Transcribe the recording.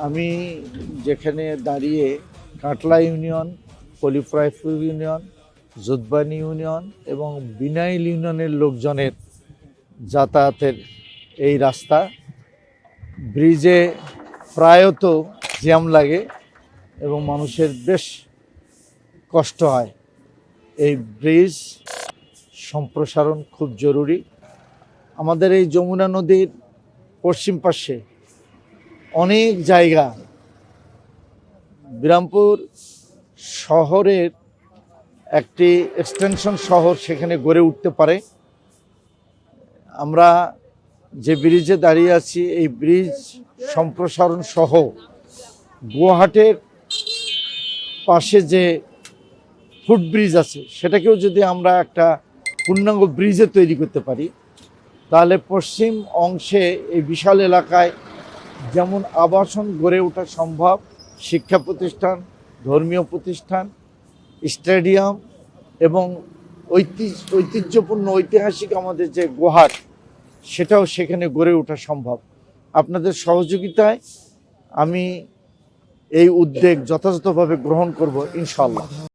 আমি যেখানে দাঁড়িয়ে কাটলা ইউনিয়ন, কলিফ্রাইফুর ইউনিয়ন, জুদবানি ইউনিয়ন এবং বিনাইল ইউনিয়নের লোকজনের যাতায়াতের এই রাস্তা, ব্রিজে প্রায়ত জ্যাম লাগে এবং মানুষের বেশ কষ্ট হয়। এই ব্রিজ সম্প্রসারণ খুব জরুরি। আমাদের এই যমুনা নদীর পশ্চিম পাশে অনেক জায়গা, বিরামপুর শহরের একটি এক্সটেনশন শহর সেখানে গড়ে উঠতে পারে। আমরা যে ব্রিজে দাঁড়িয়ে আছি, এই ব্রিজ সম্প্রসারণ সহ গুয়াহাটির পাশে যে ফুটব্রিজ আছে সেটাকেও যদি আমরা একটা পূর্ণাঙ্গ ব্রিজে তৈরি করতে পারি, তাহলে পশ্চিম অংশে এই বিশাল এলাকায় যেমন আবাসন গড়ে ওঠা সম্ভব, শিক্ষা প্রতিষ্ঠান, ধর্মীয় প্রতিষ্ঠান, স্টেডিয়াম এবং ঐতিহ্যপূর্ণ ঐতিহাসিক আমাদের যে গুয়াহাট, সেটাও সেখানে গড়ে ওঠা সম্ভব। আপনাদের সহযোগিতায় আমি এই উদ্যোগ যথাযথভাবে গ্রহণ করব ইনশাআল্লাহ।